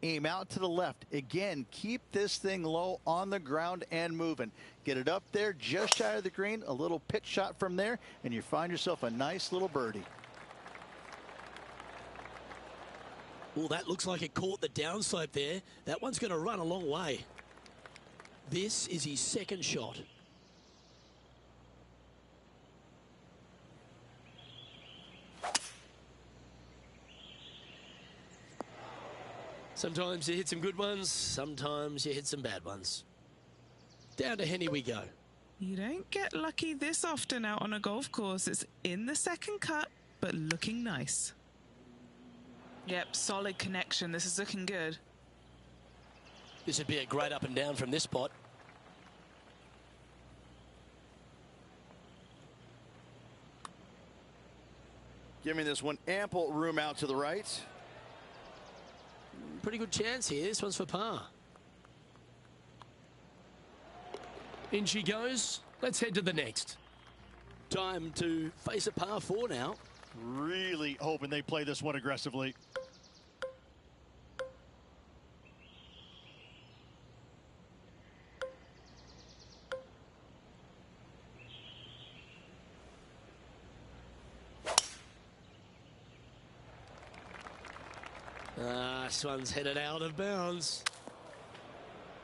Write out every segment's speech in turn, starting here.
Aim out to the left. Again, keep this thing low on the ground and moving. Get it up there just shy of the green, a little pitch shot from there, and you find yourself a nice little birdie. Well, that looks like it caught the downslope there. That one's going to run a long way. This is his second shot. Sometimes you hit some good ones, sometimes you hit some bad ones. Down to Henny we go. You don't get lucky this often out on a golf course. It's in the second cut, but looking nice. Yep, solid connection. This is looking good. This would be a great up and down from this spot. Giving this one ample room out to the right. Pretty good chance here. This one's for par. In she goes. Let's head to the next. Time to face a par 4 now. Really hoping they play this one aggressively. This one's headed out of bounds.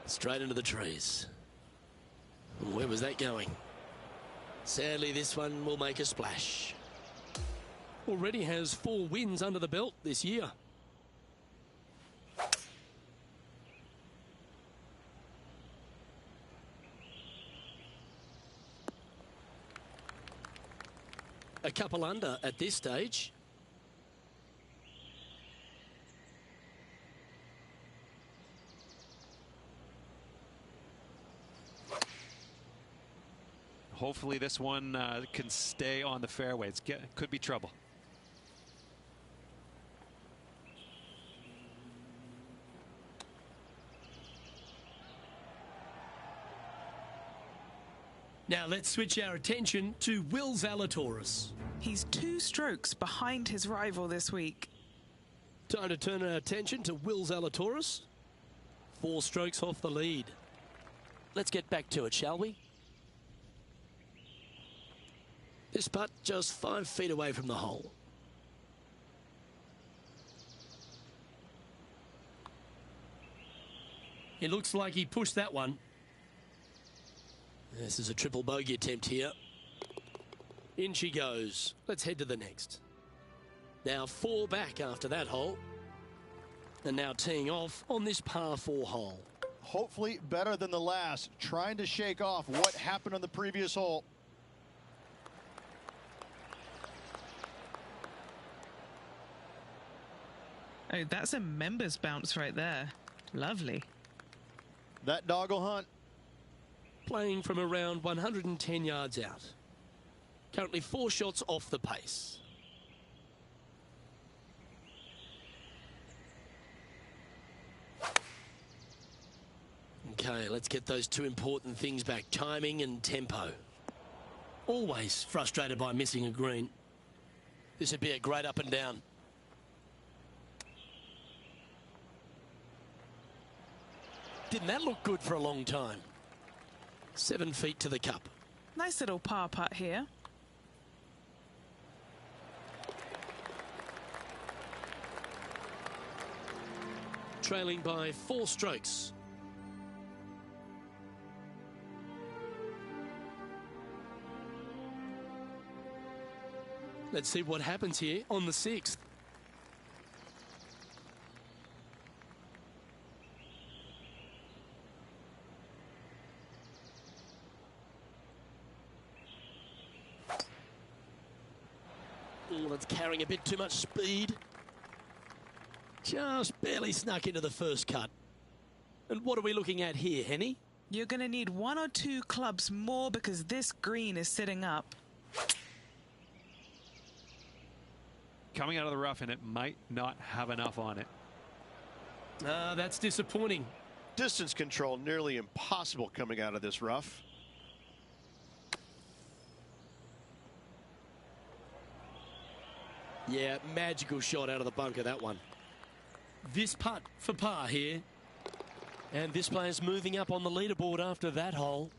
Straight into the trees. Where was that going? Sadly, this one will make a splash. Already has 4 wins under the belt this year. A couple under at this stage. Hopefully this one can stay on the fairway. Could be trouble. Now let's switch our attention to Will Zalatoris. He's 2 strokes behind his rival this week. Time to turn our attention to Will Zalatoris. 4 strokes off the lead. Let's get back to it, shall we? This putt just 5 feet away from the hole. It looks like he pushed that one. This is a triple bogey attempt here. In she goes. Let's head to the next. Now 4 back after that hole. And now teeing off on this par 4 hole. Hopefully better than the last. Trying to shake off what happened on the previous hole. Oh, that's a members bounce right there. Lovely. That dog will hunt. Playing from around 110 yards out. Currently 4 shots off the pace. Okay, let's get those 2 important things back. Timing and tempo. Always frustrated by missing a green. This would be a great up and down. Didn't that look good for a long time? 7 feet to the cup. Nice little par putt here. Trailing by 4 strokes. Let's see what happens here on the 6th. Oh, that's carrying a bit too much speed. Just barely snuck into the first cut. And what are we looking at here, Henny? You're going to need 1 or 2 clubs more because this green is sitting up. Coming out of the rough, and it might not have enough on it. That's disappointing. Distance control nearly impossible coming out of this rough. Yeah, magical shot out of the bunker, that one. this putt for par here. And this player's moving up on the leaderboard after that hole.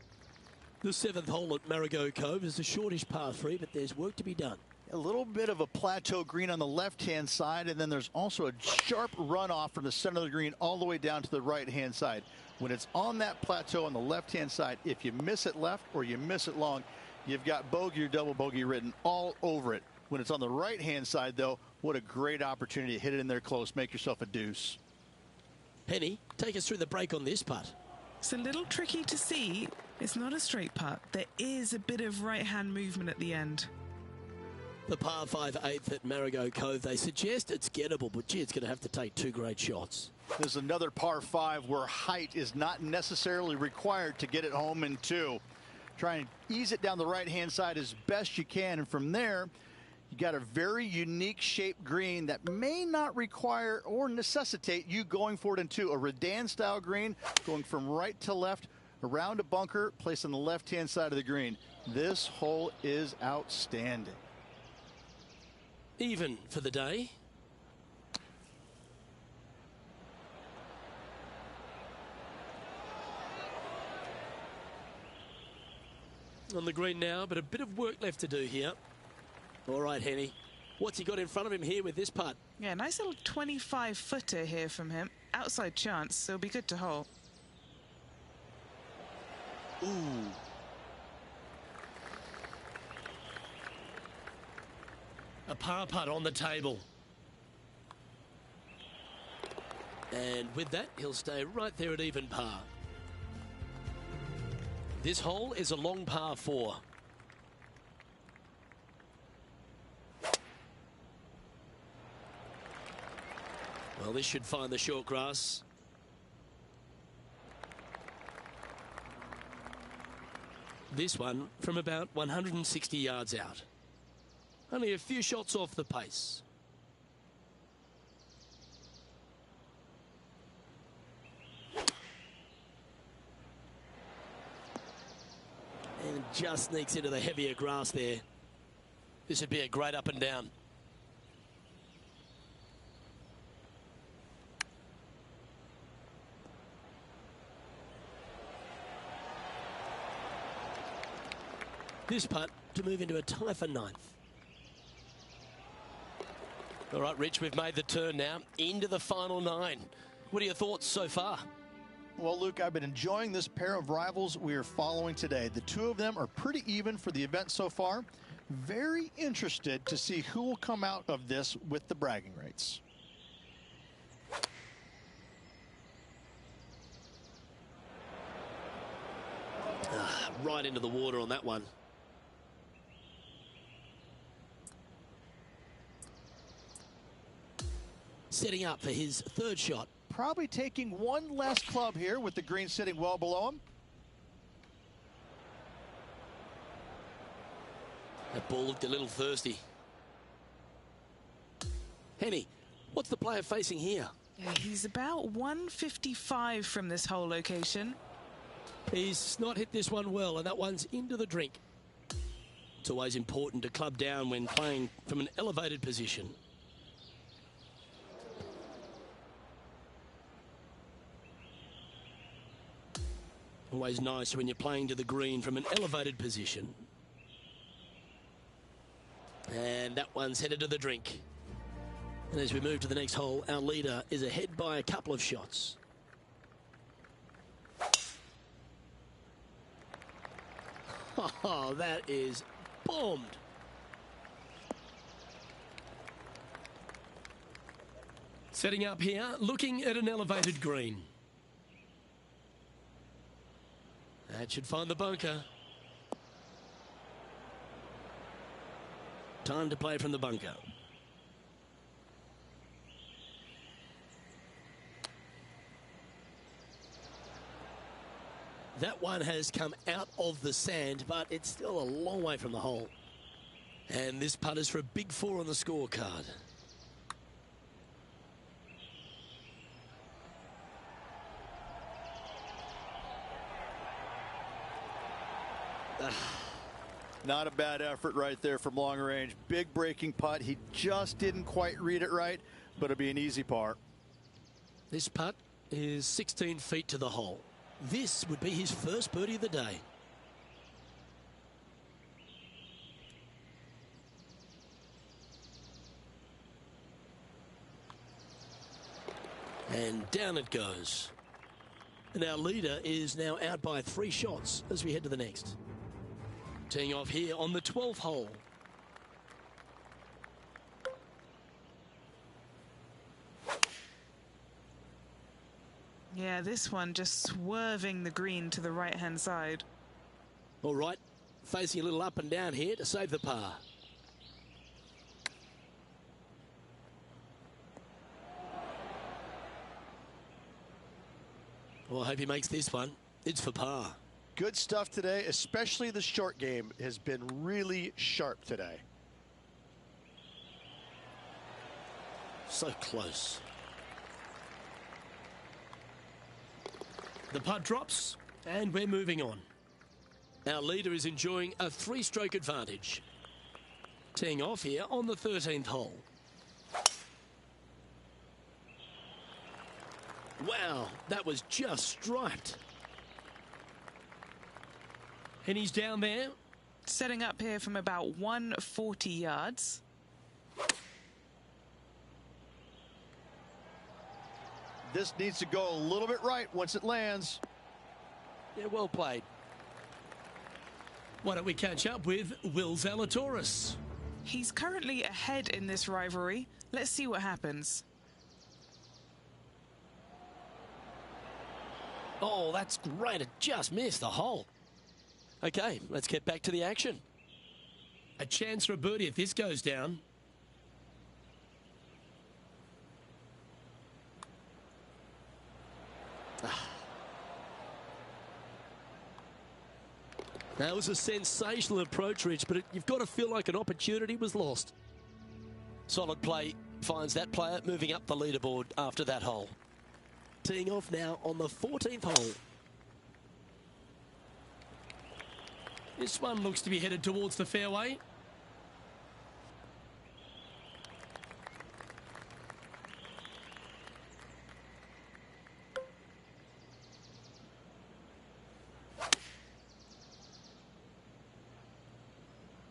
The 7th hole at Marigot Cove is a shortish par 3, but there's work to be done. A little bit of a plateau green on the left-hand side, and then there's also a sharp runoff from the center of the green all the way down to the right-hand side. When it's on that plateau on the left-hand side, if you miss it left or you miss it long, you've got bogey or double bogey written all over it. When it's on the right-hand side, though, what a great opportunity to hit it in there close, make yourself a deuce. Penny, take us through the break on this putt. It's a little tricky to see. It's not a straight putt. There is a bit of right-hand movement at the end. The par 5 8th at Marigot Cove, they suggest it's gettable, but gee, it's going to have to take 2 great shots. There's another par 5 where height is not necessarily required to get it home in 2. Try and ease it down the right-hand side as best you can, and from there, you got a very unique shaped green that may not require or necessitate you going for it in 2. A Redan-style green going from right to left around a bunker placed on the left-hand side of the green. This hole is outstanding. Even for the day. On the green now, but a bit of work left to do here. All right, Henny. What's he got in front of him here with this putt? Yeah, nice little 25-footer here from him. Outside chance, so it'll be good to hole. Ooh. A par putt on the table. And with that, he'll stay right there at even par. This hole is a long par 4. Well, this should find the short grass. This one from about 160 yards out. Only a few shots off the pace. And just sneaks into the heavier grass there. This would be a great up and down. This putt to move into a tie for 9th. All right, Rich, we've made the turn now into the final 9. What are your thoughts so far? Well, Luke, I've been enjoying this pair of rivals we are following today. The two of them are pretty even for the event so far. Very interested to see who will come out of this with the bragging rights. Right into the water on that one. Setting up for his 3rd shot. Probably taking one less club here with the green sitting well below him. That ball looked a little thirsty. Henny, what's the player facing here? Yeah, he's about 155 from this hole location. He's not hit this one well, and that one's into the drink. It's always important to club down when playing from an elevated position. Always nice when you're playing to the green from an elevated position. And that one's headed to the drink. And as we move to the next hole, our leader is ahead by a couple of shots. Oh, that is bombed. Setting up here, looking at an elevated green. That should find the bunker. Time to play from the bunker. That one has come out of the sand, but it's still a long way from the hole. And this putt is for a big 4 on the scorecard. Not a bad effort right there from long range. Big breaking putt. He just didn't quite read it right, but it'll be an easy par. This putt is 16 feet to the hole. This would be his first birdie of the day. And down it goes. And our leader is now out by 3 shots as we head to the next. Teeing off here on the 12th hole. Yeah, this one just swerving the green to the right-hand side. All right, facing a little up and down here to save the par. Well, I hope he makes this one. It's for par. Good stuff today, especially the short game has been really sharp today. So close. The putt drops, and we're moving on. Our leader is enjoying a 3-stroke advantage. Teeing off here on the 13th hole. Wow, that was just striped. And he's down there. Setting up here from about 140 yards. This needs to go a little bit right once it lands. Yeah, well played. Why don't we catch up with Will Zalatoris? He's currently ahead in this rivalry. Let's see what happens. Oh, that's great. It just missed the hole. Okay, let's get back to the action. A chance for a birdie if this goes down. That was a sensational approach, Rich, but you've got to feel like an opportunity was lost. Solid play finds that player moving up the leaderboard after that hole. Teeing off now on the 14th hole. This one looks to be headed towards the fairway.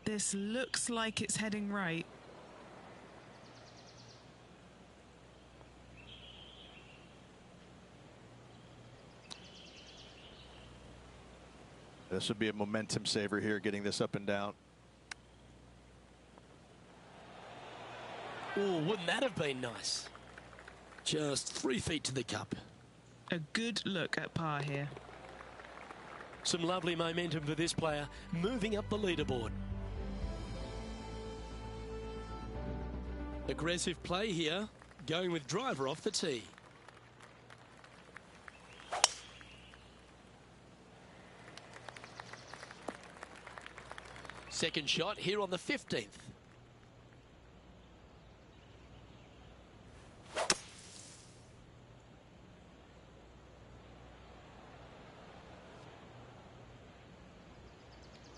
This looks like it's heading right. This would be a momentum saver here, getting this up and down. Oh, wouldn't that have been nice? Just 3 feet to the cup. A good look at par here. Some lovely momentum for this player, moving up the leaderboard. Aggressive play here, going with driver off the tee. Second shot here on the 15th.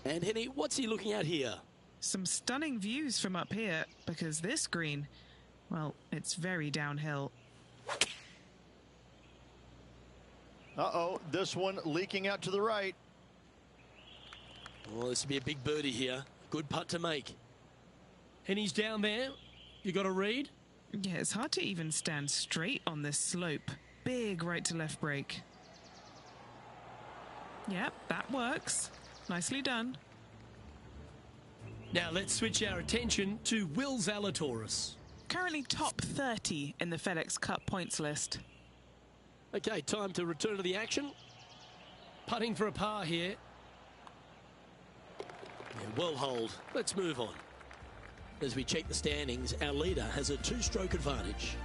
And Henny, what's he looking at here? Some stunning views from up here, because this green, well, it's very downhill. Uh-oh, this one leaking out to the right. Well, this would be a big birdie here. Good putt to make. And he's down there. You got a read? Yeah, it's hard to even stand straight on this slope. Big right to left break. Yep, that works. Nicely done. Now let's switch our attention to Will Zalatoris. Currently top 30 in the FedEx Cup points list. Okay, time to return to the action. Putting for a par here. Yeah, well hold. Let's move on. As we check the standings, our leader has a 2-stroke advantage.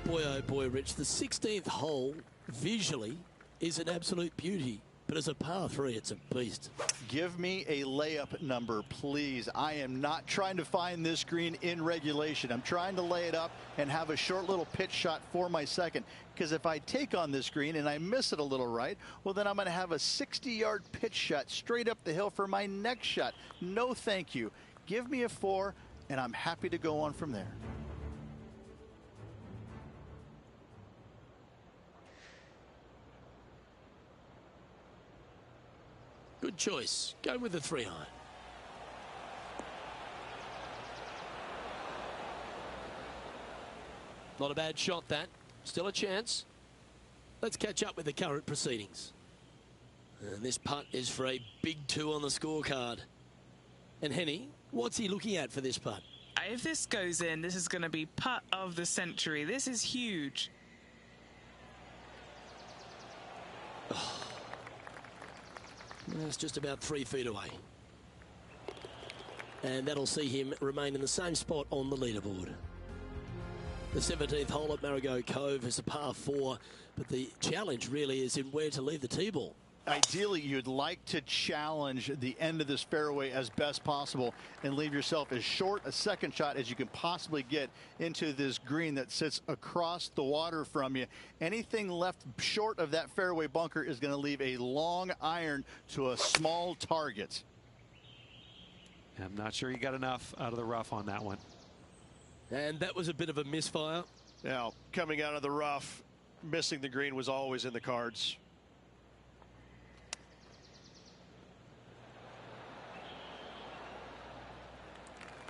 Boy, oh boy, Rich, the 16th hole visually is an absolute beauty. But as a par 3, it's a beast. Give me a layup number, please. I am not trying to find this green in regulation. I'm trying to lay it up and have a short little pitch shot for my second. Because if I take on this green and I miss it a little right, well, then I'm going to have a 60-yard pitch shot straight up the hill for my next shot. No, thank you. Give me a 4, and I'm happy to go on from there. Good choice. Go with the 3-iron. Not a bad shot, that. Still a chance. Let's catch up with the current proceedings. And this putt is for a big 2 on the scorecard. And Henny, what's he looking at for this putt? If this goes in, this is going to be putt of the century. This is huge. Oh. That's just about 3 feet away. And that'll see him remain in the same spot on the leaderboard. The 17th hole at Marigot Cove is a par 4, but the challenge really is in where to leave the tee ball. Ideally, you'd like to challenge the end of this fairway as best possible and leave yourself as short a second shot as you can possibly get into this green that sits across the water from you. Anything left short of that fairway bunker is going to leave a long iron to a small target. I'm not sure he got enough out of the rough on that one. And that was a bit of a misfire. Now, coming out of the rough, missing the green was always in the cards.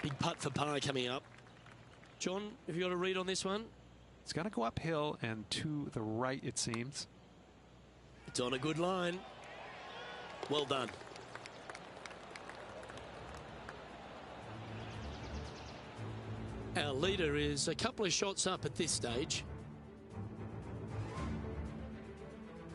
Big putt for par coming up. John, have you got a read on this one? It's going to go uphill and to the right, it seems. It's on a good line. Well done. Our leader is a couple of shots up at this stage.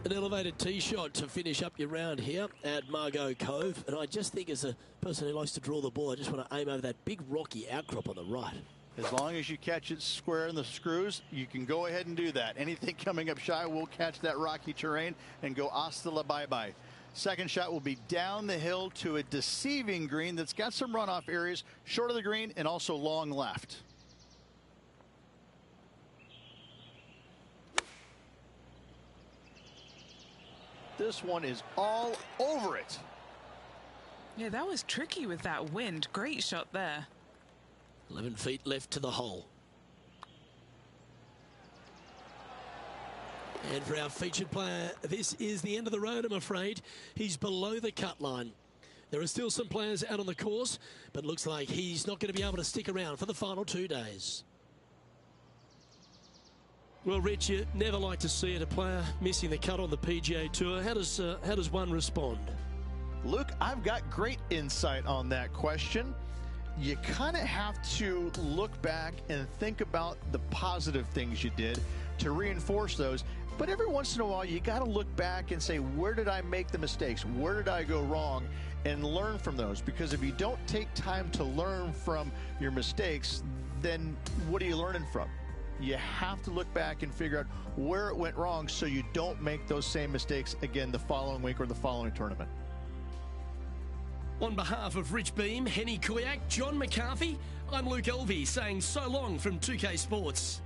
An elevated tee shot to finish up your round here at Marigot Cove. And I just think, as a person who likes to draw the ball, I just want to aim over that big rocky outcrop on the right. As long as you catch it square in the screws, you can go ahead and do that. Anything coming up shy will catch that rocky terrain and go hasta la bye-bye. Second shot will be down the hill to a deceiving green that's got some runoff areas short of the green and also long left. This one is all over it. Yeah, that was tricky with that wind. Great shot there. 11 feet left to the hole. And for our featured player, this is the end of the road, I'm afraid. He's below the cut line. There are still some players out on the course, but looks like he's not going to be able to stick around for the final 2 days. Well, Rich, you never like to see it, a player missing the cut on the PGA Tour. How does one respond? Luke, I've got great insight on that question. You kind of have to look back and think about the positive things you did to reinforce those. But every once in a while, you got to look back and say, where did I make the mistakes? Where did I go wrong? And learn from those. Because if you don't take time to learn from your mistakes, then what are you learning from? You have to look back and figure out where it went wrong so you don't make those same mistakes again the following week or the following tournament. On behalf of Rich Beem, Henny Kuyak, John McCarthy, I'm Luke Elvey saying so long from 2K Sports.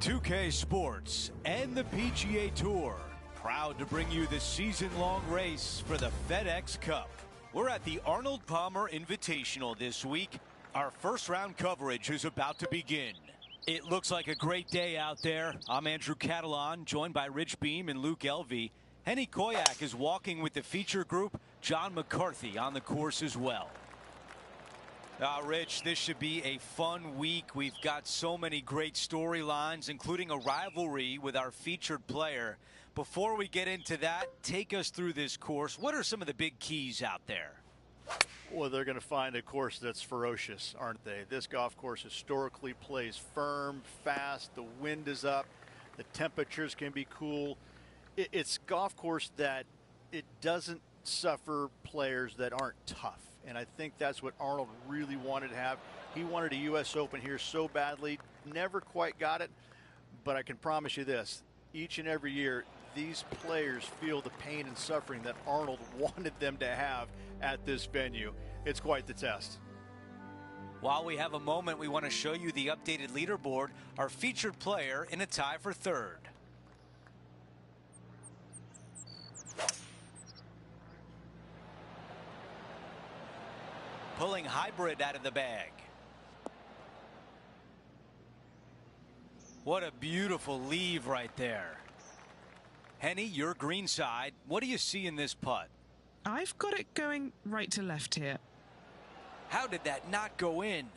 2K Sports and the PGA Tour, proud to bring you the season-long race for the FedEx Cup. We're at the Arnold Palmer Invitational this week. Our first round coverage is about to begin. It looks like a great day out there. I'm Andrew Catalan, joined by Rich Beam and Luke Elvey. Henny Koyak is walking with the feature group. John McCarthy on the course as well. Rich, this should be a fun week. We've got so many great storylines, including a rivalry with our featured player. Before we get into that, take us through this course. What are some of the big keys out there? Well, they're going to find a course that's ferocious, aren't they? This golf course historically plays firm, fast. The wind is up. The temperatures can be cool. It's a golf course that it doesn't suffer players that aren't tough. And I think that's what Arnold really wanted to have. He wanted a U.S. Open here so badly. Never quite got it. But I can promise you this. Each and every year, these players feel the pain and suffering that Arnold wanted them to have at this venue. It's quite the test. While we have a moment, we want to show you the updated leaderboard. Our featured player in a tie for third. Pulling hybrid out of the bag. What a beautiful leave right there. Henny, your green side. What do you see in this putt? I've got it going right to left here. How did that not go in?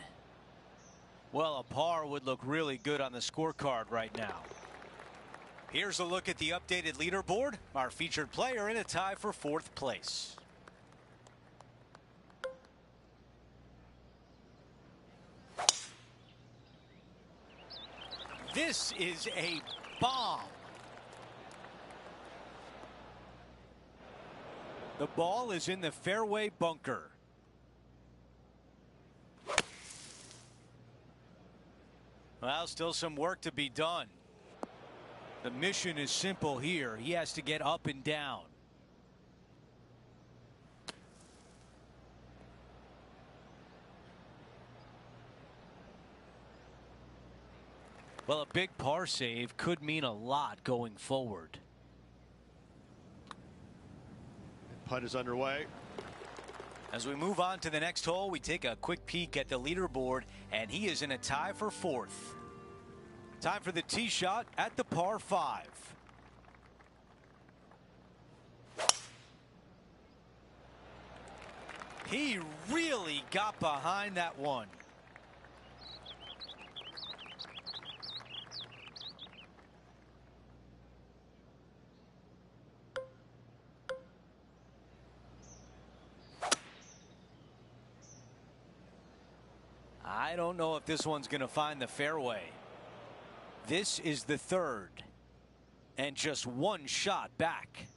Well, a par would look really good on the scorecard right now. Here's a look at the updated leaderboard. Our featured player in a tie for fourth place. This is a bomb. The ball is in the fairway bunker. Well, still some work to be done. The mission is simple here. He has to get up and down. Well, a big par save could mean a lot going forward. Putt is underway. As we move on to the next hole, we take a quick peek at the leaderboard, and he is in a tie for fourth. Time for the tee shot at the par 5. He really got behind that one. I don't know if this one's going to find the fairway. This is the third, and just one shot back.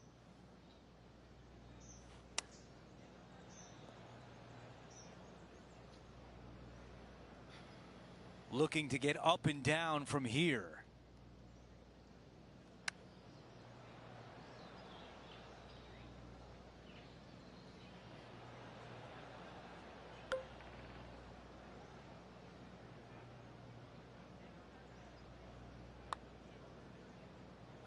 Looking to get up and down from here.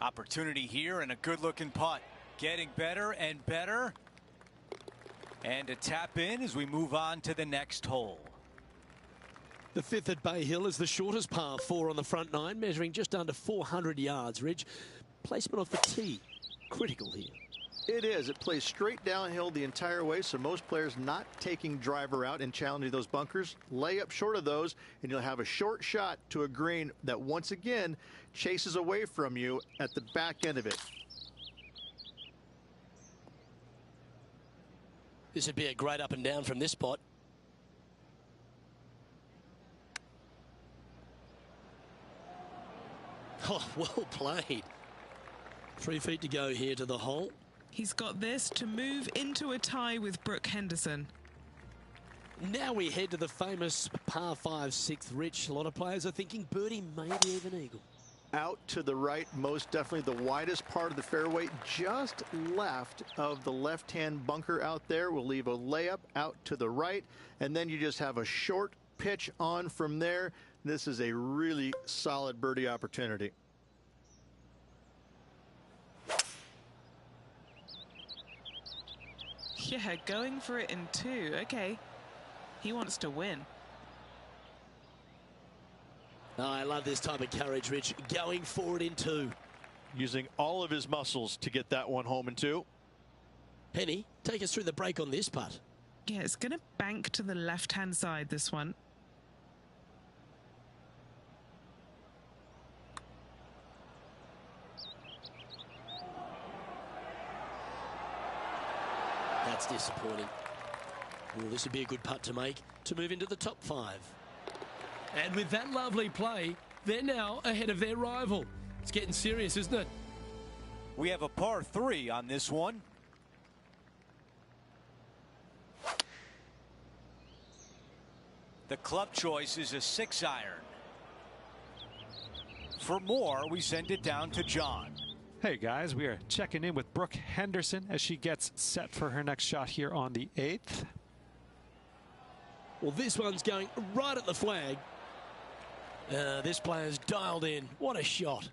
Opportunity here and a good looking putt. Getting better and better. And a tap in as we move on to the next hole. The fifth at Bay Hill is the shortest par 4 on the front 9, measuring just under 400 yards. Ridge, placement off the tee, critical here. It is. It plays straight downhill the entire way, so most players not taking driver out and challenging those bunkers. Lay up short of those, and you'll have a short shot to a green that once again chases away from you at the back end of it. This would be a great up and down from this spot. Oh, well played. 3 feet to go here to the hole. He's got this to move into a tie with Brooke Henderson. Now we head to the famous par 5 6th. Rich, a lot of players are thinking birdie, maybe even eagle. Out to the right, most definitely the widest part of the fairway, just left of the left-hand bunker out there. We'll leave a layup out to the right, and then you just have a short pitch on from there. This is a really solid birdie opportunity. Yeah, going for it in 2. Okay. He wants to win. Oh, I love this type of courage, Rich. Going for it in 2. Using all of his muscles to get that one home in 2. Henny, take us through the break on this putt. Yeah, it's going to bank to the left-hand side, this one. That's disappointing. Well, this would be a good putt to make to move into the top 5. And with that lovely play, they're now ahead of their rival. It's getting serious, isn't it? We have a par 3 on this one. The club choice is a 6-iron. For more, we send it down to John. Hey guys, we are checking in with Brooke Henderson as she gets set for her next shot here on the 8th. Well, this one's going right at the flag. This player's dialed in. What a shot.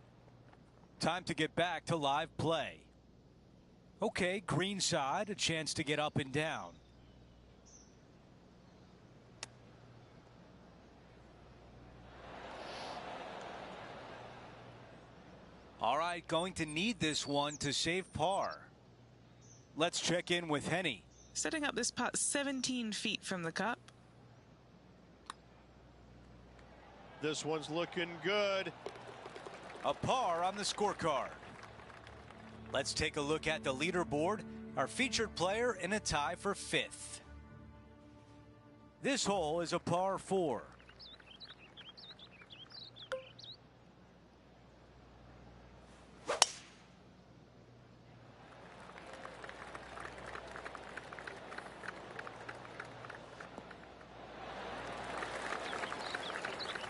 Time to get back to live play. Okay, green side, a chance to get up and down. All right, going to need this one to save par. Let's check in with Henny. Setting up this putt 17 feet from the cup. This one's looking good. A par on the scorecard. Let's take a look at the leaderboard. Our featured player in a tie for 5th. This hole is a par 4.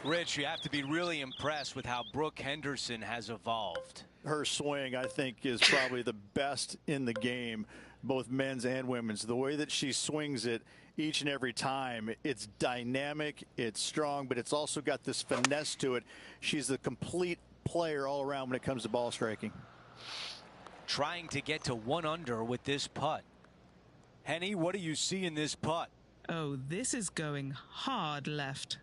Rich, you have to be really impressed with how Brooke Henderson has evolved. Her swing, I think, is probably the best in the game, both men's and women's. The way that she swings it each and every time, it's dynamic, it's strong, but it's also got this finesse to it. She's the complete player all around when it comes to ball striking. Trying to get to 1 under with this putt. Henny, what do you see in this putt? Oh, this is going hard left.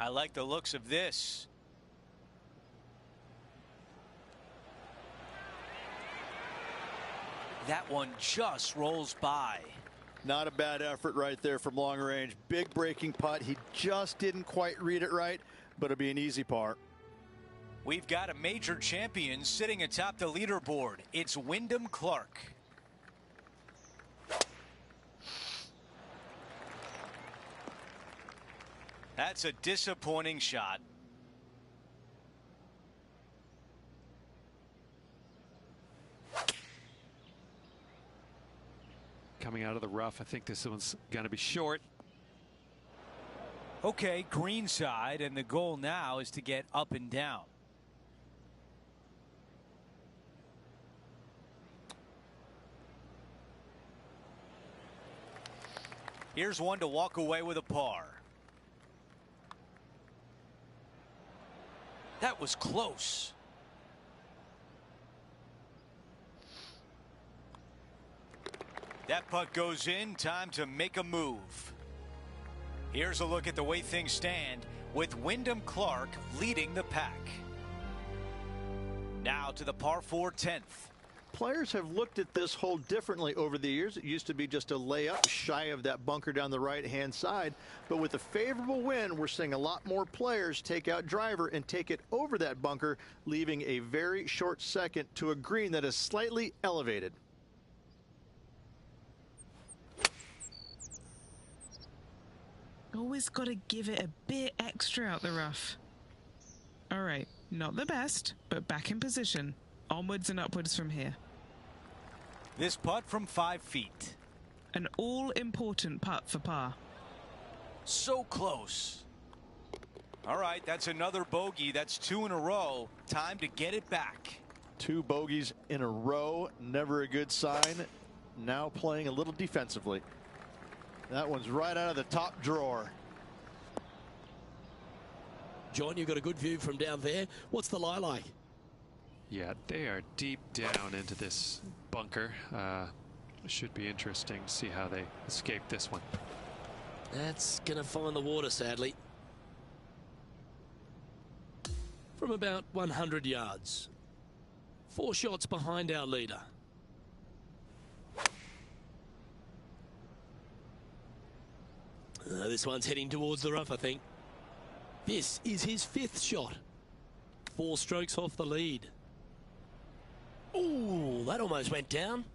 I like the looks of this. That one just rolls by. Not a bad effort right there from long range. Big breaking putt. He just didn't quite read it right, but it'll be an easy par. We've got a major champion sitting atop the leaderboard. It's Wyndham Clark. That's a disappointing shot. Coming out of the rough, I think this one's going to be short. Okay, green side, and the goal now is to get up and down. Here's one to walk away with a par. That was close. That putt goes in. Time to make a move. Here's a look at the way things stand with Wyndham Clark leading the pack. Now to the par 4 10th. Players have looked at this hole differently over the years. It used to be just a layup shy of that bunker down the right-hand side. But with a favorable wind, we're seeing a lot more players take out driver and take it over that bunker, leaving a very short second to a green that is slightly elevated. Always got to give it a bit extra out the rough. All right, not the best, but back in position. Onwards and upwards from here. This putt from 5 feet. An all-important putt for par. So close. All right, that's another bogey. That's 2 in a row. Time to get it back. 2 bogeys in a row, never a good sign. Now playing a little defensively. That one's right out of the top drawer. John, you've got a good view from down there. What's the lie like? Yeah, they are deep down into this bunker. Should be interesting to see how they escape this one. That's going to find the water, sadly. From about 100 yards. 4 shots behind our leader. This one's heading towards the rough, I think. This is his 5th shot. 4 strokes off the lead. Ooh, that almost went down.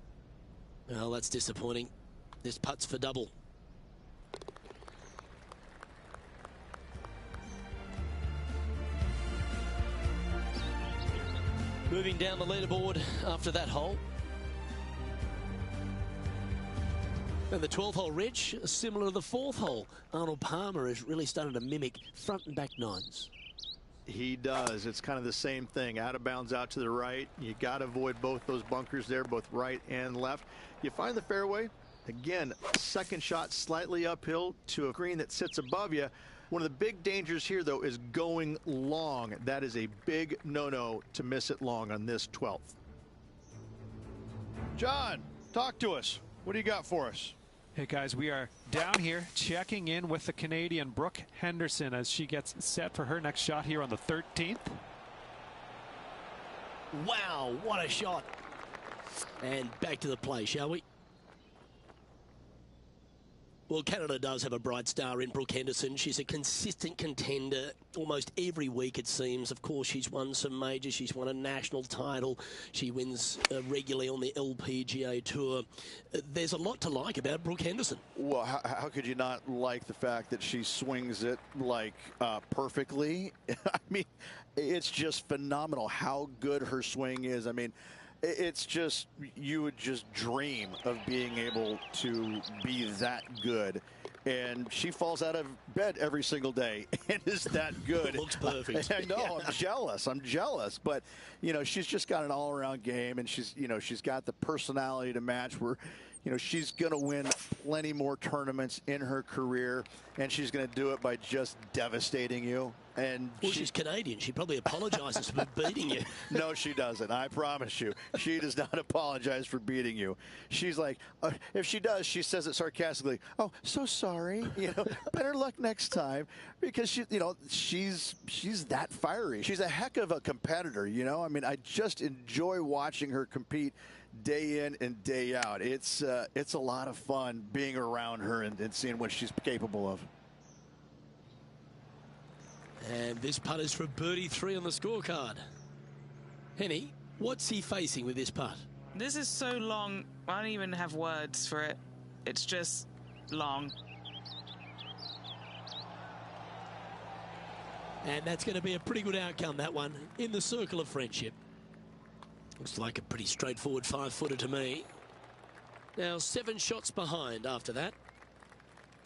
Well, that's disappointing. This putt's for double. Moving down the leaderboard after that hole. And the 12th hole, Rich, similar to the 4th hole. Arnold Palmer has really started to mimic front and back 9s. He does. It's kind of the same thing. Out of bounds, out to the right. You got to avoid both those bunkers there, both right and left. You find the fairway. Again, second shot slightly uphill to a green that sits above you. One of the big dangers here, though, is going long. That is a big no-no to miss it long on this 12th. John, talk to us. What do you got for us? Hey guys, we are down here checking in with the Canadian Brooke Henderson as she gets set for her next shot here on the 13th. Wow, what a shot. And back to the play, shall we? Well, Canada does have a bright star in Brooke Henderson. She's a consistent contender almost every week, it seems. Of course, she's won some majors. She's won a national title. She wins regularly on the LPGA Tour. There's a lot to like about Brooke Henderson. Well, how could you not like the fact that she swings it like perfectly? I mean, it's just phenomenal how good her swing is. I mean, it's just, you would just dream of being able to be that good. And she falls out of bed every single day and is that good. Looks perfect. I know, yeah. I'm jealous. But, you know, she's just got an all-around game, and she's got the personality to match where, you know, she's going to win plenty more tournaments in her career, and she's going to do it by just devastating you. And well, she's Canadian. She probably apologizes for beating you. No, she doesn't. I promise you. She does not apologize for beating you. She's like, if she does, she says it sarcastically. Oh, so sorry. You know, better luck next time. Because she, you know, she's that fiery. She's a heck of a competitor. You know, I mean, I just enjoy watching her compete day in and day out. It's a lot of fun being around her and seeing what she's capable of. And this putt is for birdie 3 on the scorecard. Henny, what's he facing with this putt? This is so long, I don't even have words for it. It's just long. And that's going to be a pretty good outcome, that one, in the circle of friendship. Looks like a pretty straightforward 5-footer to me. Now 7 shots behind after that.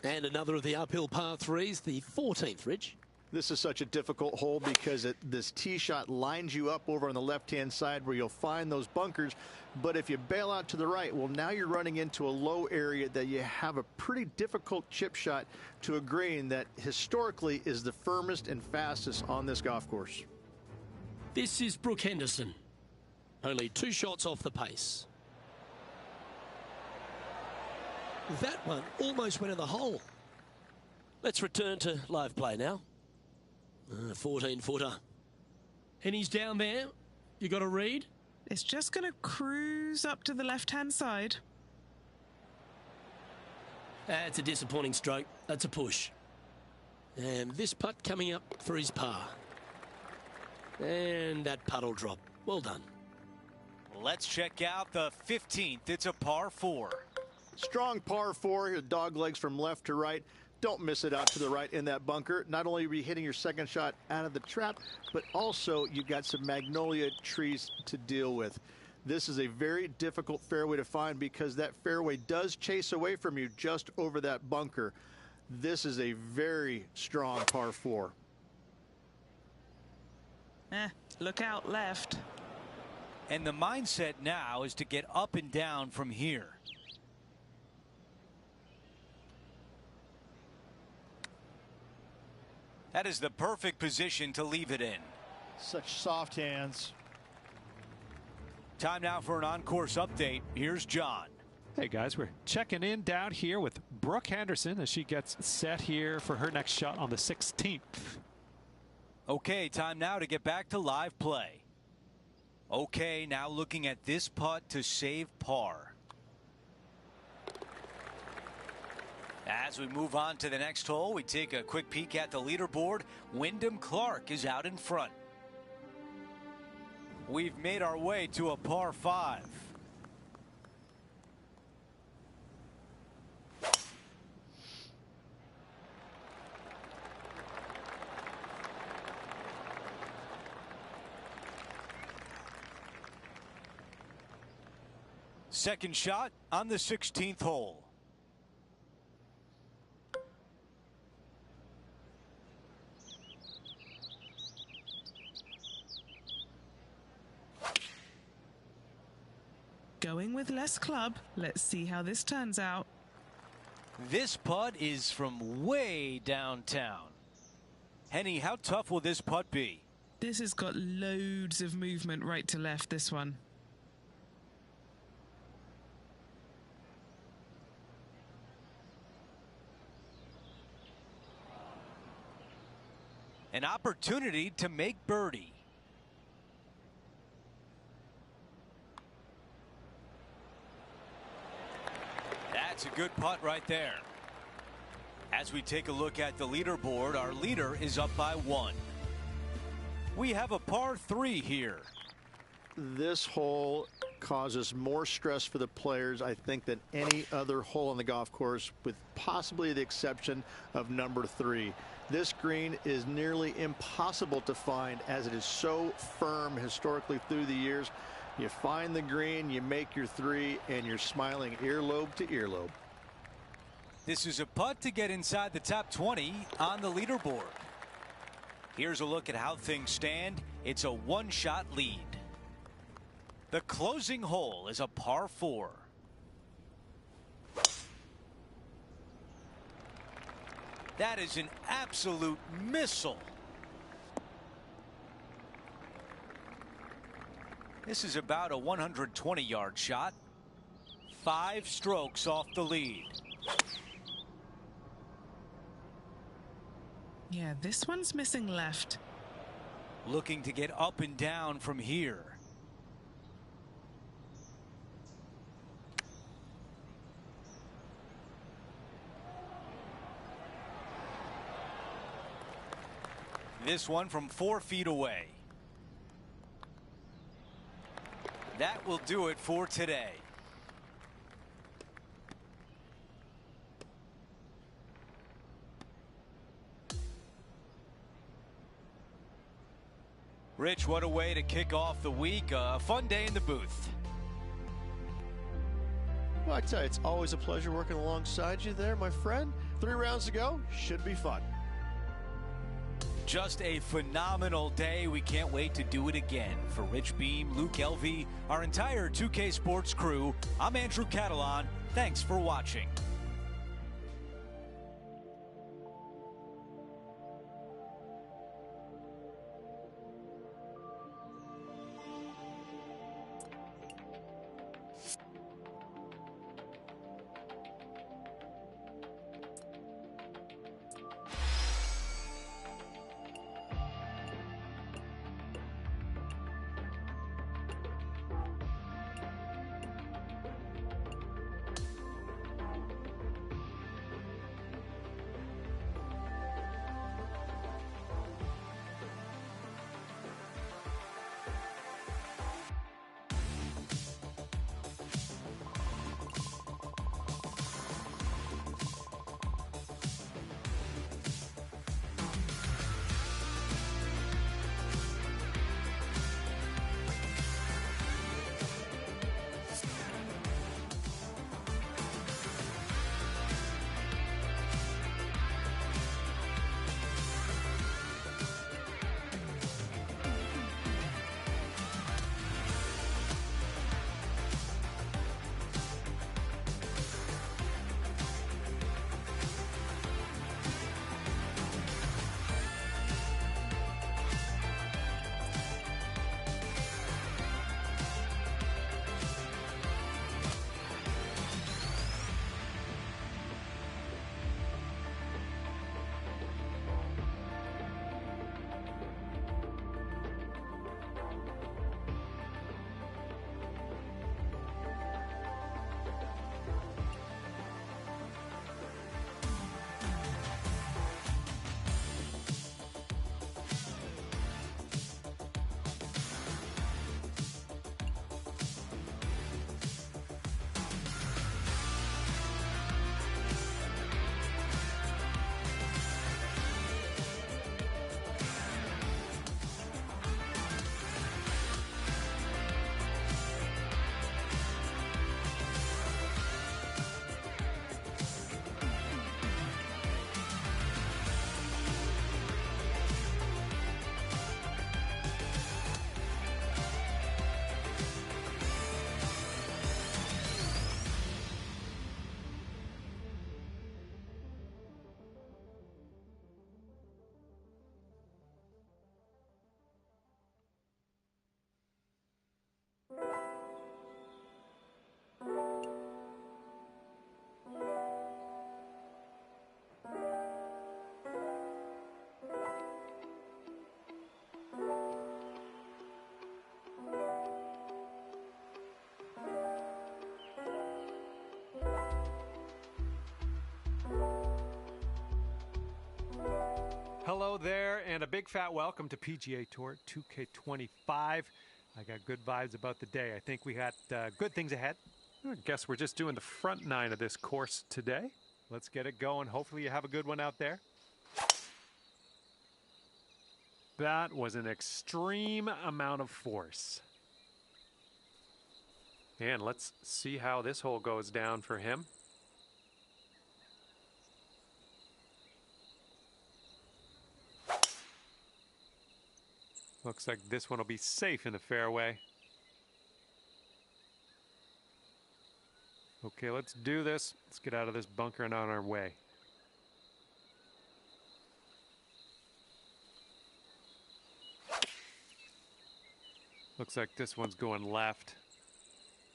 And another of the uphill par 3s, the 14th, Rich. This is such a difficult hole because this tee shot lines you up over on the left-hand side where you'll find those bunkers. But if you bail out to the right, well, now you're running into a low area that you have a pretty difficult chip shot to a green that historically is the firmest and fastest on this golf course. This is Brooke Henderson. Only 2 shots off the pace. That one almost went in the hole. Let's return to live play now. 14-footer. And he's down there. You got a read? It's just going to cruise up to the left-hand side. That's a disappointing stroke. That's a push. And this putt coming up for his par. And that putt will drop. Well done. Let's check out the 15th. It's a par 4. Strong par 4. Dog legs from left to right. Don't miss it out to the right in that bunker. Not only are you hitting your second shot out of the trap, but also you've got some magnolia trees to deal with. This is a very difficult fairway to find because that fairway does chase away from you just over that bunker. This is a very strong par 4. Look out left. And the mindset now is to get up and down from here. That is the perfect position to leave it in. Such soft hands. Time now for an on-course update. Here's John. Hey guys, we're checking in down here with Brooke Henderson as she gets set here for her next shot on the 16th. Okay, time now to get back to live play. Okay, now looking at this putt to save par. As we move on to the next hole, we take a quick peek at the leaderboard. Wyndham Clark is out in front. We've made our way to a par 5. Second shot on the 16th hole. Going with less club. Let's see how this turns out. This putt is from way downtown. Henny, how tough will this putt be? This has got loads of movement right to left, this one. An opportunity to make birdie. That's a good putt right there. As we take a look at the leaderboard, our leader is up by 1. We have a par 3 here. This hole causes more stress for the players, I think, than any other hole on the golf course, with possibly the exception of number 3. This green is nearly impossible to find as it is so firm historically through the years. You find the green, you make your 3, and you're smiling earlobe to earlobe. This is a putt to get inside the top 20 on the leaderboard. Here's a look at how things stand. It's a one-shot lead. The closing hole is a par 4. That is an absolute missile. This is about a 120-yard shot. 5 strokes off the lead. Yeah, this one's missing left. Looking to get up and down from here. This one from 4 feet away. That will do it for today. Rich, what a way to kick off the week. A fun day in the booth. Well, I tell you, it's always a pleasure working alongside you there, my friend. 3 rounds to go. Should be fun. Just a phenomenal day. We can't wait to do it again. For Rich Beam, Luke Elvey, our entire 2K Sports crew, I'm Andrew Catalan. Thanks for watching. And a big fat welcome to PGA Tour 2K25. I got good vibes about the day. I think we got good things ahead. I guess we're just doing the front nine of this course today. Let's get it going. Hopefully you have a good one out there. That was an extreme amount of force. And let's see how this hole goes down for him. Looks like this one will be safe in the fairway. Okay, let's do this. Let's get out of this bunker and on our way. Looks like this one's going left.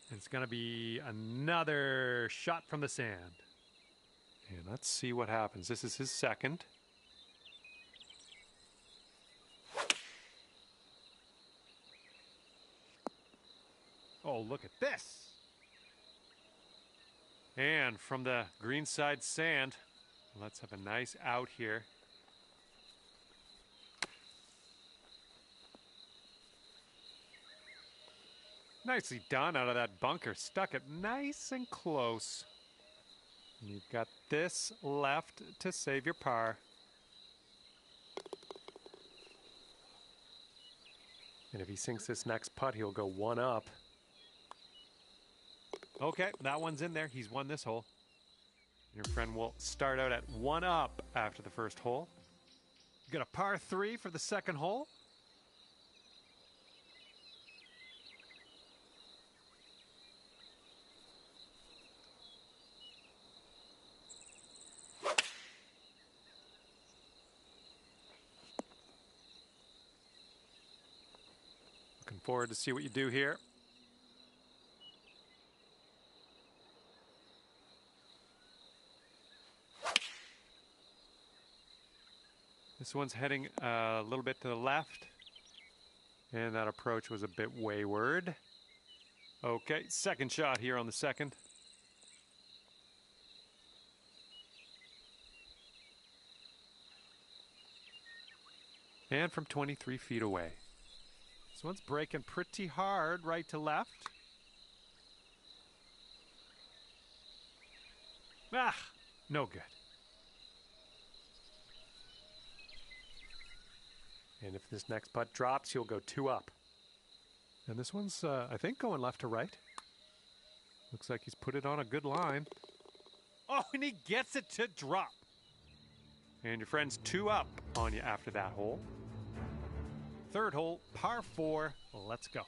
It's going to be another shot from the sand. And let's see what happens. This is his second. Oh, look at this. And from the greenside sand, let's have a nice out here. Nicely done out of that bunker. Stuck it nice and close. And you've got this left to save your par. And if he sinks this next putt, he'll go one up. Okay, that one's in there. He's won this hole. Your friend will start out at one up after the first hole. You got a par 3 for the second hole. Looking forward to see what you do here. This one's heading a little bit to the left. And that approach was a bit wayward. Okay, second shot here on the second. And from 23 feet away. This one's breaking pretty hard right to left. Ah, no good. And if this next putt drops, he'll go 2 up. And this one's, I think, going left to right. Looks like he's put it on a good line. Oh, and he gets it to drop. And your friend's 2 up on you after that hole. Third hole, par 4. Let's go.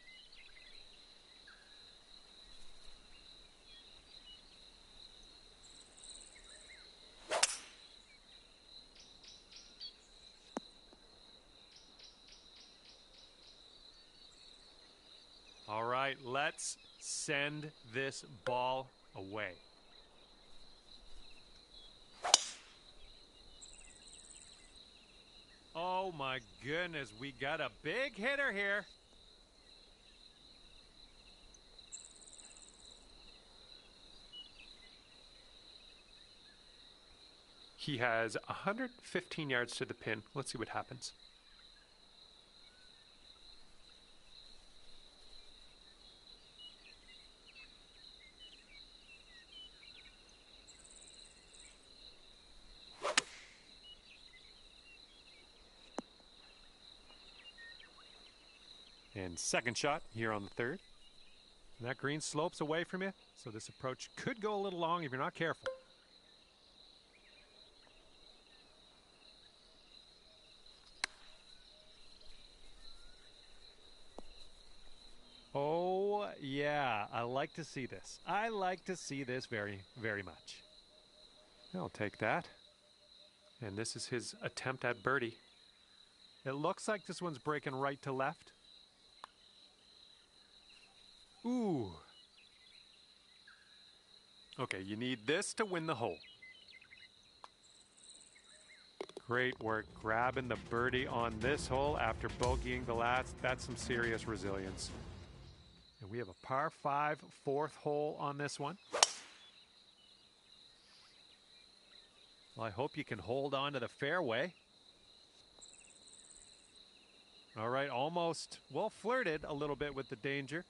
All right, let's send this ball away. Oh my goodness, we got a big hitter here. He has 115 yards to the pin. Let's see what happens. And second shot here on the third. And that green slopes away from you, so this approach could go a little long if you're not careful. Oh, yeah, I like to see this. I like to see this very, very much. I'll take that. And this is his attempt at birdie. It looks like this one's breaking right to left. Ooh. Okay, you need this to win the hole. Great work grabbing the birdie on this hole after bogeying the last. That's some serious resilience. And we have a par 5 fourth hole on this one. Well, I hope you can hold on to the fairway. All right, almost, well, flirted a little bit with the danger.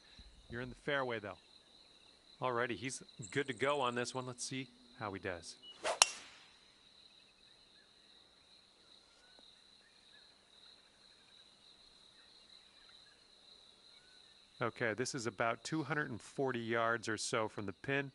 You're in the fairway, though. Alrighty, he's good to go on this one. Let's see how he does. Okay, this is about 240 yards or so from the pin.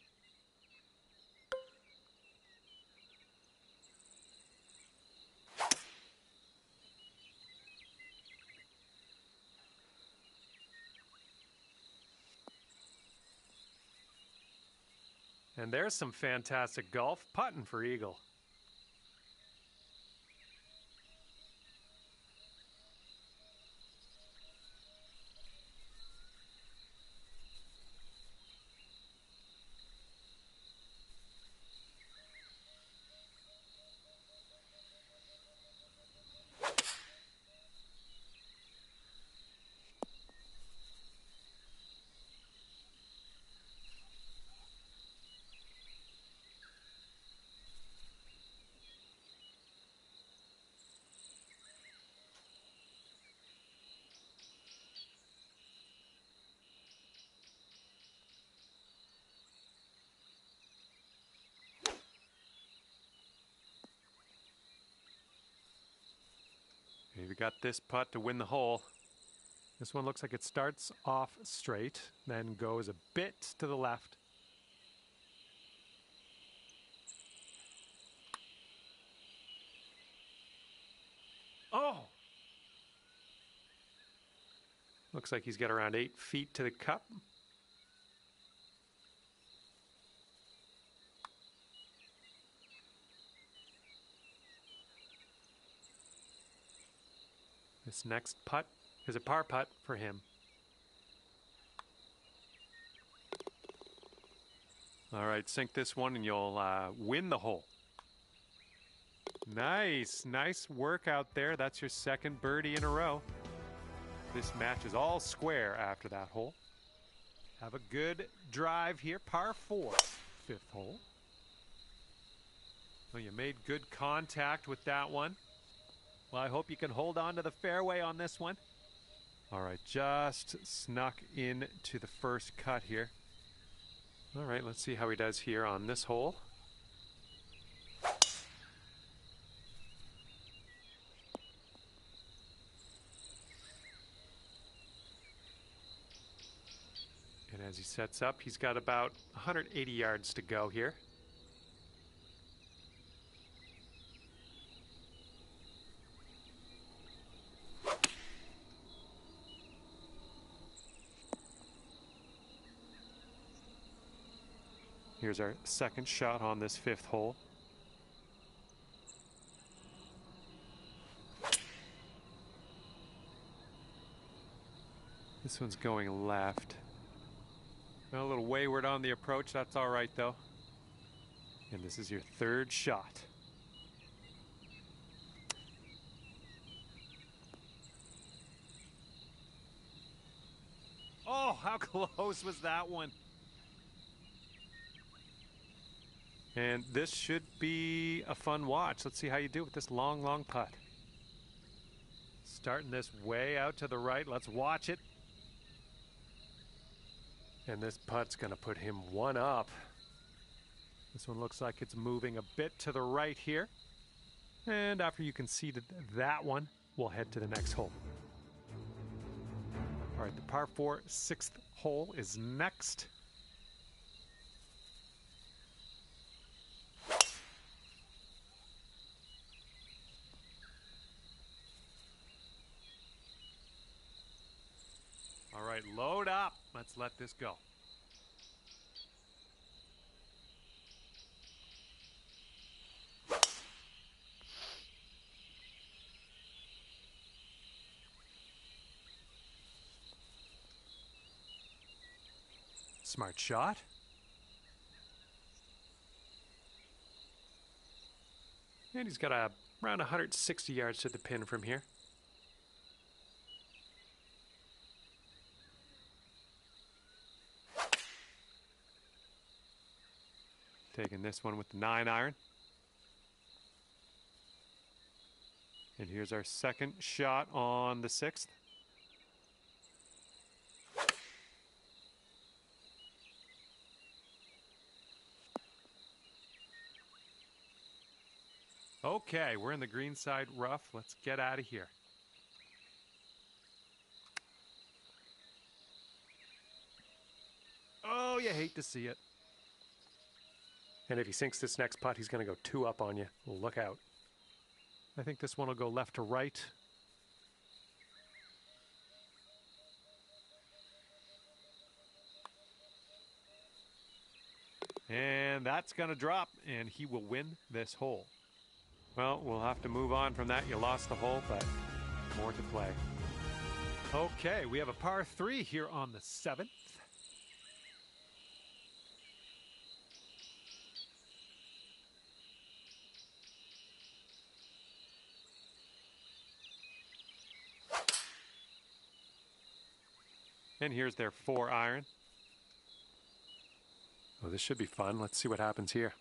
And there's some fantastic golf putting for Eagle. We got this putt to win the hole. This one looks like it starts off straight, then goes a bit to the left. Oh! Looks like he's got around 8 feet to the cup. This next putt is a par putt for him. All right, sink this one and you'll win the hole. Nice work out there. That's your second birdie in a row. This match is all square after that hole. Have a good drive here, par 4, 5th hole. Well, you made good contact with that one. Well, I hope you can hold on to the fairway on this one. All right, just snuck into the first cut here. All right, let's see how he does here on this hole. And as he sets up, he's got about 180 yards to go here. Here's our second shot on this 5th hole. This one's going left. A little wayward on the approach, that's all right though. And this is your 3rd shot. Oh, how close was that one? And this should be a fun watch. Let's see how you do with this long putt. Starting this way out to the right. Let's watch it. And this putt's going to put him 1 up. This one looks like it's moving a bit to the right here. And after you conceded that one, we'll head to the next hole. All right, the par 4 6th hole is next. All right, load up. Let's let this go. Smart shot. And he's got around 160 yards to the pin from here. Taking this one with the 9-iron. And here's our second shot on the 6th. Okay, we're in the green side rough. Let's get out of here. Oh, you hate to see it. And if he sinks this next putt, he's going to go 2 up on you. Look out. I think this one will go left to right. And that's going to drop, and he will win this hole. Well, we'll have to move on from that. You lost the hole, but more to play. Okay, we have a par 3 here on the 7th. And here's their 4-iron. Oh, this should be fun. Let's see what happens here.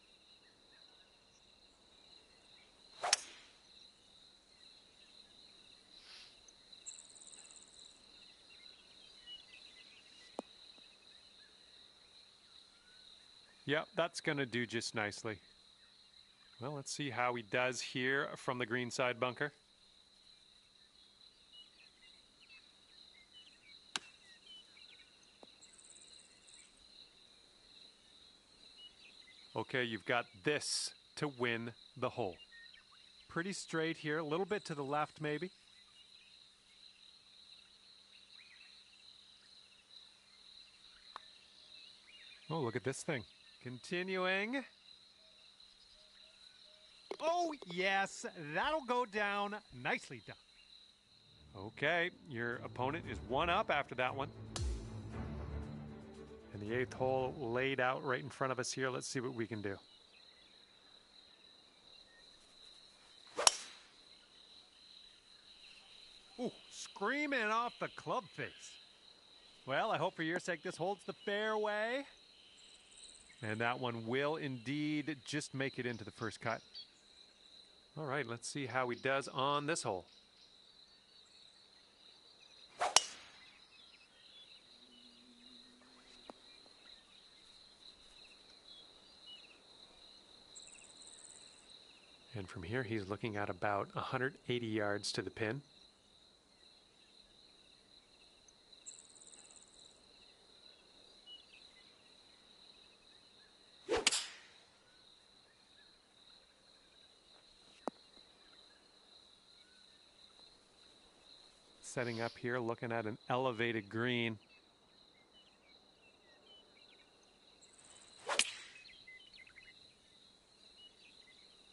Yep, that's going to do just nicely. Well, let's see how he does here from the green side bunker. Okay, you've got this to win the hole. Pretty straight here, a little bit to the left maybe. Oh, look at this thing. Continuing. Oh, yes, that'll go down. Nicely done. Okay, your opponent is 1 up after that one. And the 8th hole laid out right in front of us here. Let's see what we can do. Ooh, screaming off the club face. Well, I hope for your sake this holds the fairway. And that one will indeed just make it into the first cut. All right, let's see how he does on this hole. And from here, he's looking at about 180 yards to the pin. Setting up here, looking at an elevated green.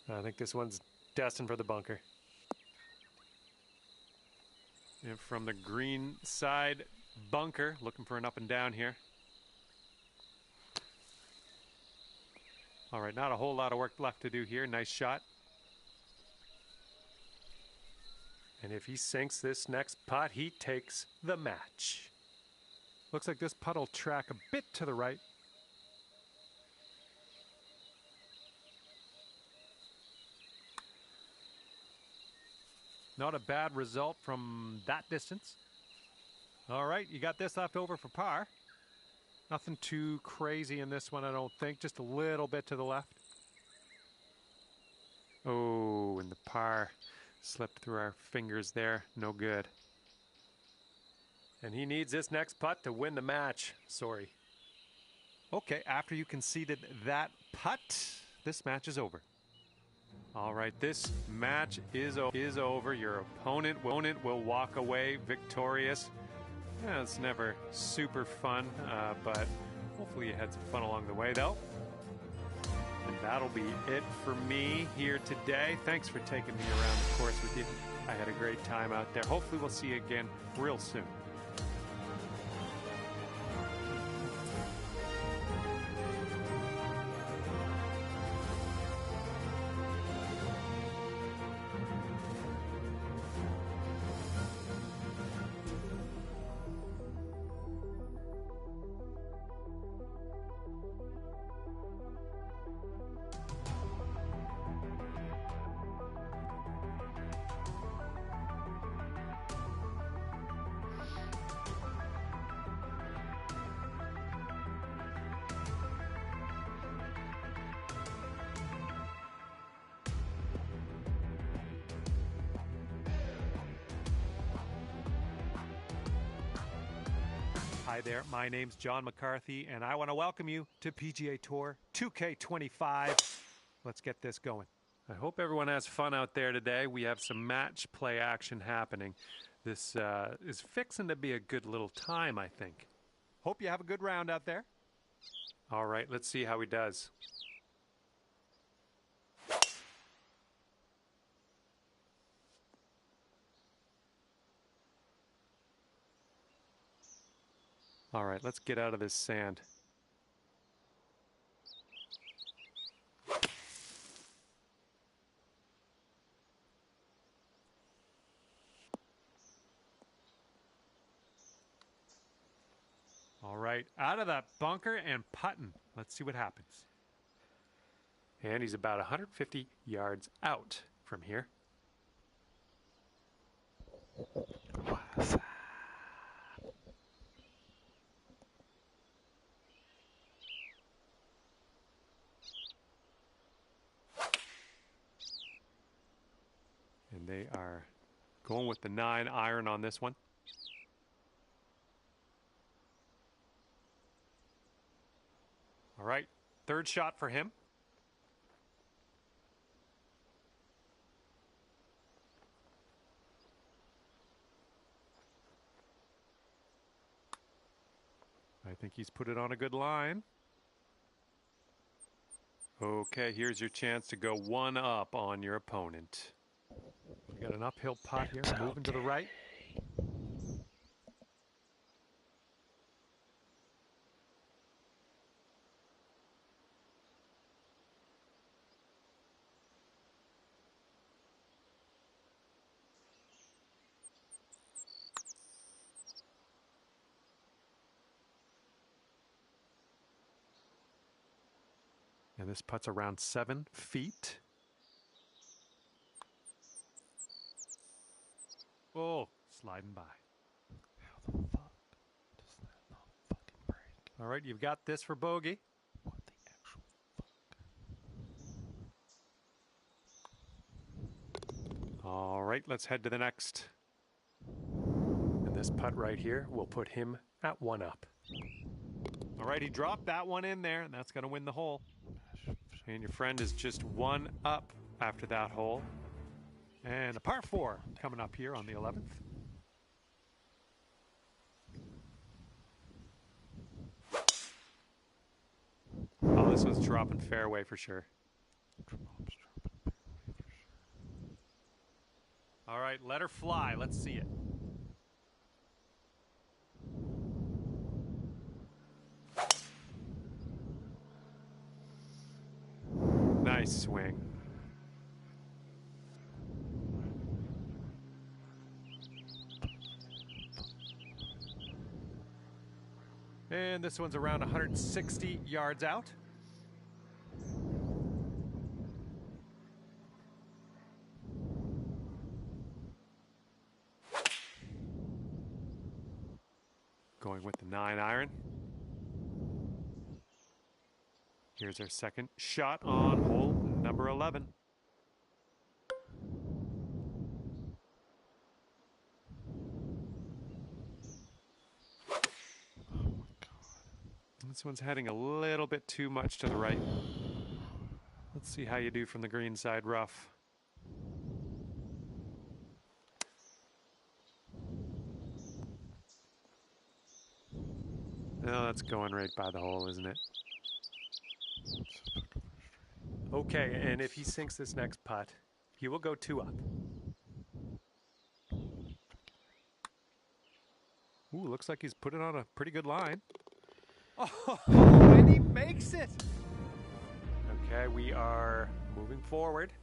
I think this one's destined for the bunker. And from the green side bunker, looking for an up and down here. All right, not a whole lot of work left to do here. Nice shot. And if he sinks this next putt, he takes the match. Looks like this putt will track a bit to the right. Not a bad result from that distance. All right, you got this left over for par. Nothing too crazy in this one, I don't think. Just a little bit to the left. Oh, and the par slipped through our fingers there. No good. And he needs this next putt to win the match. Sorry. Okay, after you conceded that putt, this match is over. All right, this match is over. Your opponent will walk away victorious. Yeah, it's never super fun, but hopefully you had some fun along the way, though. And that'll be it for me here today. Thanks for taking me around the course with you. I had a great time out there. Hopefully we'll see you again real soon. Hi there, my name's John McCarthy, and I want to welcome you to PGA Tour 2K25. Let's get this going. I hope everyone has fun out there today. We have some match play action happening. This is fixing to be a good little time, I think. Hope you have a good round out there. All right, let's see how he does. All right, let's get out of this sand. All right, out of that bunker and putting. Let's see what happens. And he's about 150 yards out from here. And they are going with the 9-iron on this one. All right, third shot for him. I think he's put it on a good line. Okay, here's your chance to go one up on your opponent. We got an uphill putt here, moving to the right. And this putt's around 7 feet. Oh, sliding by. How the fuck does that not fucking break? All right, you've got this for bogey. What the actual fuck? All right, let's head to the next. And this putt right here will put him at 1 up. All right, he dropped that one in there, and that's going to win the hole. And your friend is just 1 up after that hole. And a par 4 coming up here on the 11th. Oh, this one's dropping fairway for sure. All right, let her fly. Let's see it. Nice swing. And this one's around 160 yards out. Going with the 9-iron. Here's our second shot on hole number 11. This one's heading a little bit too much to the right. Let's see how you do from the green side rough. No, that's going right by the hole, isn't it? Okay, and if he sinks this next putt, he will go 2 up. Ooh, looks like he's put it on a pretty good line. Oh, and he makes it. Okay, we are moving forward.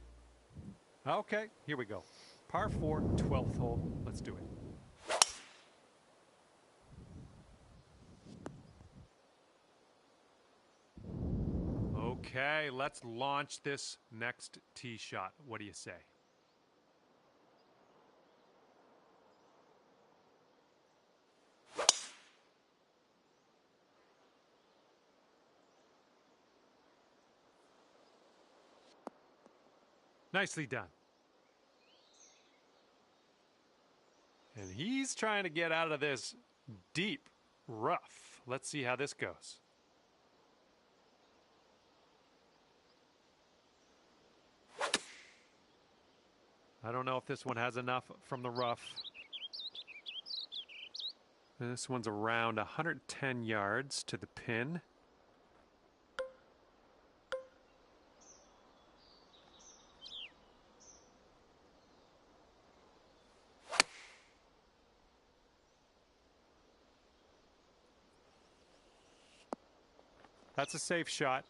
Okay, here we go. Par 4, 12th hole. Let's do it. Okay, let's launch this next tee shot. What do you say? Nicely done. And he's trying to get out of this deep rough. Let's see how this goes. I don't know if this one has enough from the rough. This one's around 110 yards to the pin. That's a safe shot.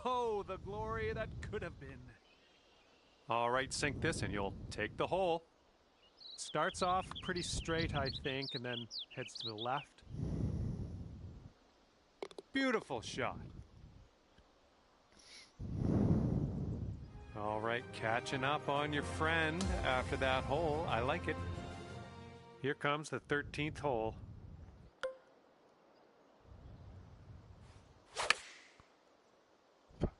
Oh, the glory that could have been. All right, sink this and you'll take the hole. Starts off pretty straight, I think, and then heads to the left. Beautiful shot. All right, catching up on your friend after that hole. I like it. Here comes the 13th hole.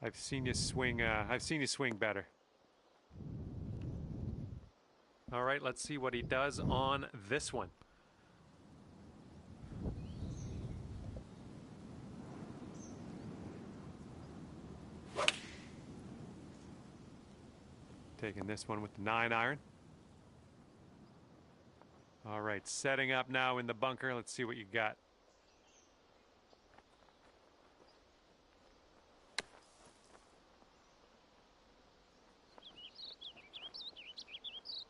I've seen you swing better. All right, let's see what he does on this one. Taking this one with the 9-iron. All right, setting up now in the bunker. Let's see what you got.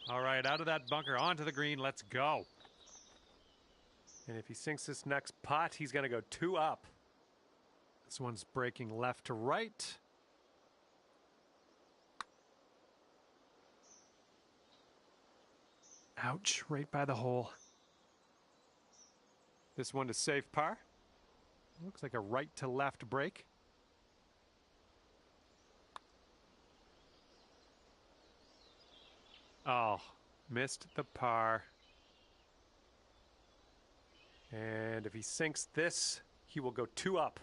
All right, out of that bunker, onto the green. Let's go. And if he sinks this next putt, he's going to go 2 up. This one's breaking left to right. Ouch, right by the hole. This one to safe par. Looks like a right to left break. Oh, missed the par. And if he sinks this, he will go 2 up.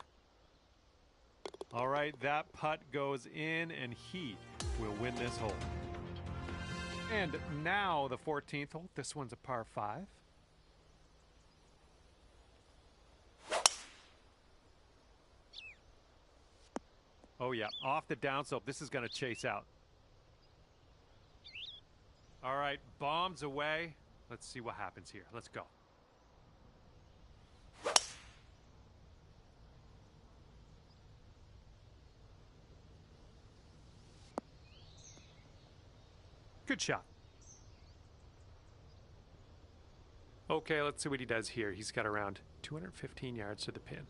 All right, that putt goes in and he will win this hole. And now the 14th hole. This one's a par 5. Oh yeah, off the downslope. This is going to chase out. All right, bombs away. Let's see what happens here. Let's go. Good shot. Okay, let's see what he does here. He's got around 215 yards to the pin.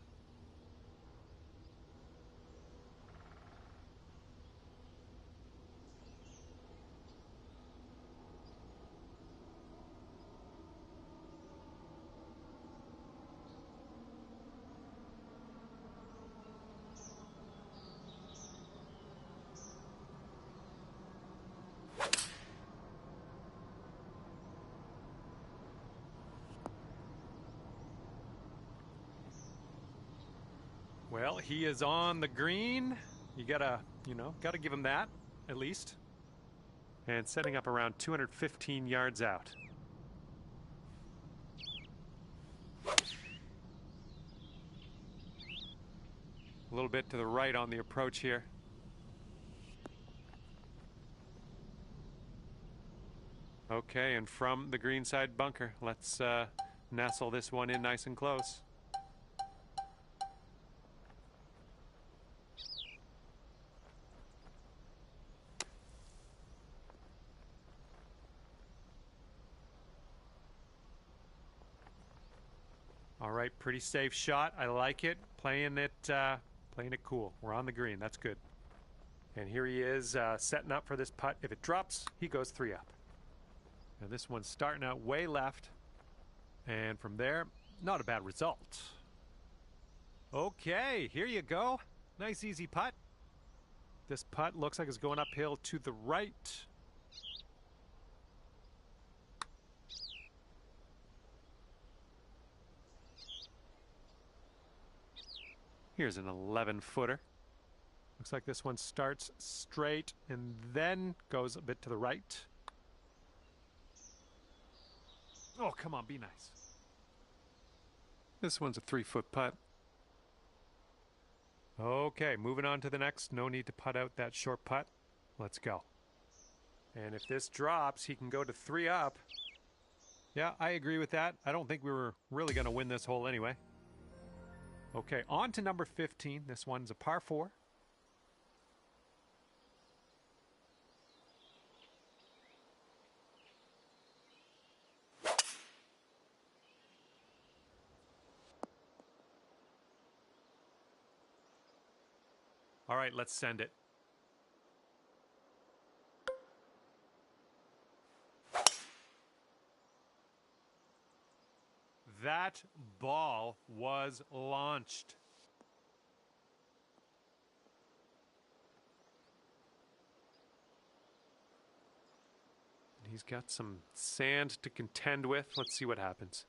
Well, he is on the green. You gotta give him that, at least. And setting up around 215 yards out. A little bit to the right on the approach here. Okay, and from the greenside bunker, let's nestle this one in nice and close. All right, pretty safe shot. I like it. Playing it cool. We're on the green. That's good. And here he is setting up for this putt. If it drops, he goes 3 up. Now this one's starting out way left. And from there, not a bad result. Okay, here you go. Nice easy putt. This putt looks like it's going uphill to the right. Here's an 11-footer. Looks like this one starts straight and then goes a bit to the right. Oh, come on, be nice. This one's a 3-foot putt. Okay, moving on to the next. No need to putt out that short putt. Let's go. And if this drops, he can go to 3 up. Yeah, I agree with that. I don't think we were really going to win this hole anyway. Okay, on to number 15. This one's a par 4. All right, let's send it. That ball was launched. He's got some sand to contend with. Let's see what happens.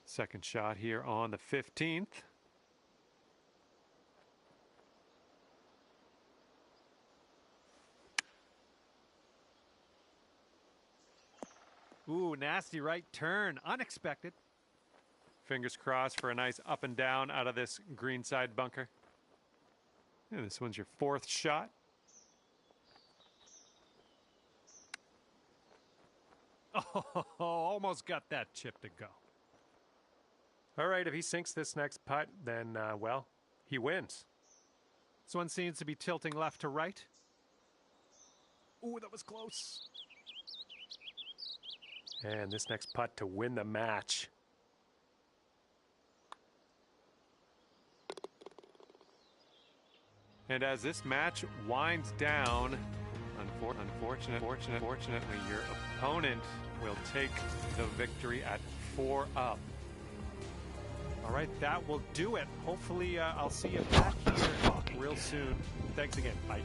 Second shot here on the 15th. Ooh, nasty right turn. Unexpected. Fingers crossed for a nice up and down out of this greenside bunker. Yeah, this one's your 4th shot. Oh, almost got that chip to go. All right, if he sinks this next putt, then, well, he wins. This one seems to be tilting left to right. Ooh, that was close. And this next putt to win the match. And as this match winds down, unfortunately, your opponent will take the victory at 4 up. All right, that will do it. Hopefully, I'll see you back here real soon. Thanks again. Bye.